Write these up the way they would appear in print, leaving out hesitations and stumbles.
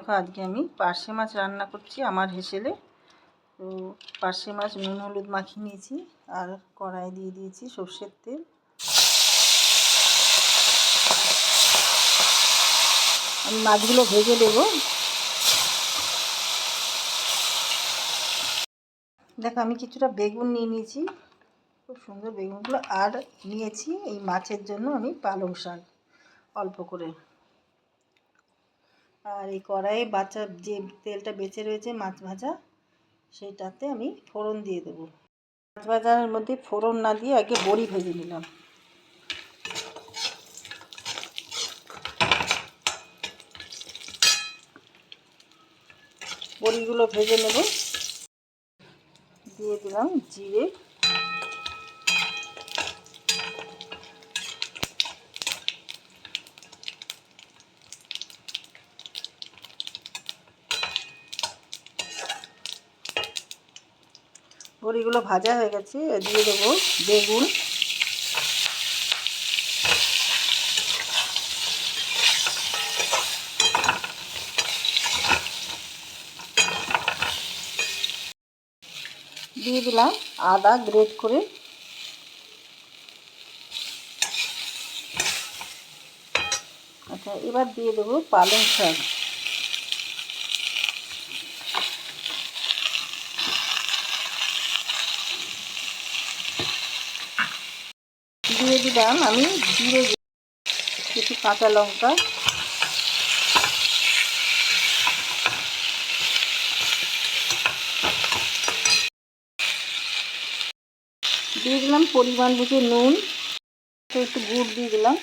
দেখো আজকে আমি পার্শে মাছ রান্না করছি আমার হেসেলে। তো পার্শে মাছ নুন হলুদ মাখিয়ে নিয়েছি আর কড়াই দিয়ে দিয়েছি সর্ষের তেল। আমি মাছগুলো ভেজে দেব। দেখো আমি কিছুটা বেগুন নিয়ে নিয়েছি, খুব সুন্দর বেগুনগুলো, আর নিয়েছি এই মাছের জন্য আমি পালং শাক অল্প করে। আর এই কড়াইয়ে বাচ্চা যে তেলটা বেঁচে রয়েছে মাছ ভাজা, সেইটাতে আমি ফোড়ন দিয়ে দেবো। মাছ ভাজার মধ্যে ফোড়ন না দিয়ে আগে বড়ি ভেজে নিলাম। বড়িগুলো ভেজে নেব। দিয়ে দিলাম জিরে, বড়িগুলো ভাজা হয়ে গেছে, দিয়ে দেবো বেগুন, দিয়ে দিলাম আদা গ্রেট করে, আচ্ছা এবার দিয়ে দেবো পালং শাক, দিয়ে দিলাম আমি জিরে, কিছু কাঁচা লঙ্কা, দিয়ে দিলাম পরিমাণ বুঝে নুন, একটু গুড় দিয়ে দিলাম,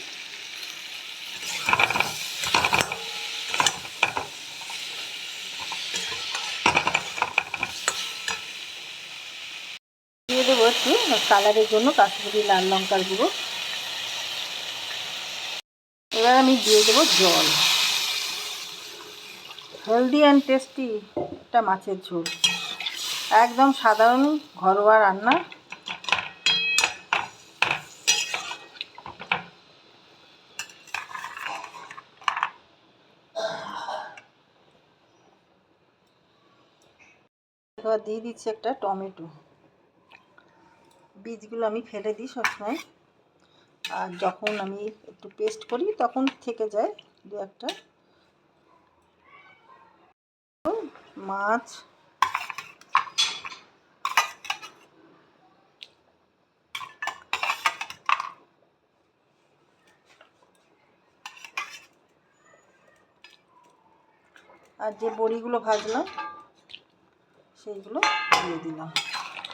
দিয়ে দেবো একটু কালারের জন্য কাশ্মীরি লাল লঙ্কার গুঁড়ো। এবার আমি দিয়ে দেবো জল। হেলদি অ্যান্ড টেস্টি একটা মাছের ঝোল, একদম সাধারণ ঘরোয়া রান্না। এবার দিয়ে দিচ্ছি একটা টমেটো, বীজগুলো আমি ফেলে দিই সবসময়, আর যখন আমি একটু পেস্ট করি তখন থেকে যায় দু একটা। মাছ, আর যে বড়িগুলো ভাজলাম সেইগুলো দিয়ে দিলাম।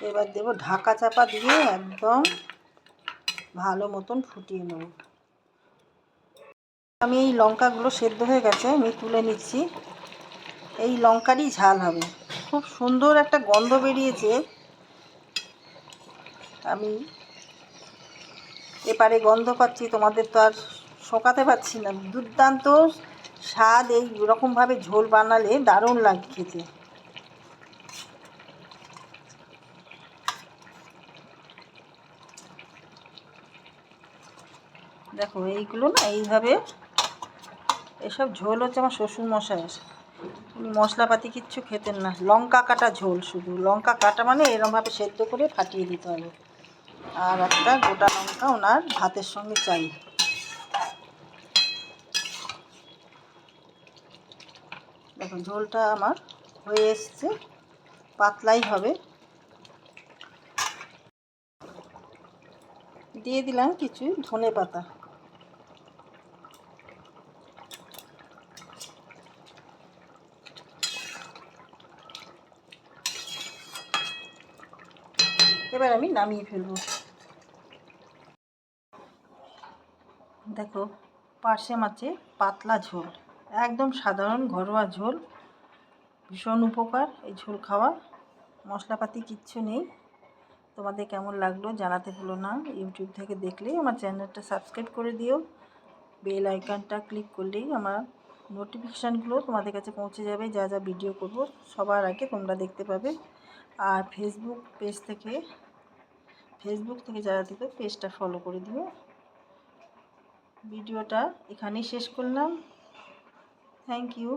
এবার দেবো ঢাকা চাপা দিয়ে একদম ভালো মতন ফুটিয়ে নেব। আমি এই লঙ্কাগুলো সেদ্ধ হয়ে গেছে, আমি তুলে নিচ্ছি। এই লঙ্কারই ঝাল হবে, খুব সুন্দর একটা গন্ধ বেরিয়েছে। আমি এপারে গন্ধ পাচ্ছি, তোমাদের তো আর শোকাতে পারছি না। দুর্দান্ত স্বাদ, এই রকমভাবে ঝোল বানালে দারুণ লাগে খেতে। দেখো এইগুলো না এইভাবে, এসব ঝোল হচ্ছে আমার শ্বশুর মশাই, উনি মশলাপাতি কিচ্ছু খেতেন না, লঙ্কা কাটা ঝোল, শুধু লঙ্কা কাটা মানে এরমভাবে সেদ্ধ করে ফাটিয়ে দিতে হবে। আর একটা গোটা লঙ্কা ওনার ভাতের সঙ্গে চাই। দেখো ঝোলটা আমার হয়ে এসছে, পাতলাই হবে। দিয়ে দিলাম কিছু ধনে পাতা। এবার আমি নামিয়ে ফেলবো। দেখো পার্শে মাছের পাতলা ঝোল, একদম সাধারণ ঘরোয়া ঝোল, ভীষণ উপকার এই ঝোল খাওয়া, মশলাপাতি কিচ্ছু নেই। তোমাদের কেমন লাগলো জানাতে ভুলো না। ইউটিউব থেকে দেখলে আমার চ্যানেলটা সাবস্ক্রাইব করে দিও, বেল আইকনটা ক্লিক করলেই আমার নোটিফিকেশানগুলো তোমাদের কাছে পৌঁছে যাবে। যা যা ভিডিও করব সবার আগে তোমরা দেখতে পাবে। আর ফেসবুক থেকে যারা দেখো পেজটা ফলো করে দিও। ভিডিওটা এখানেই শেষ করলাম। Thank you.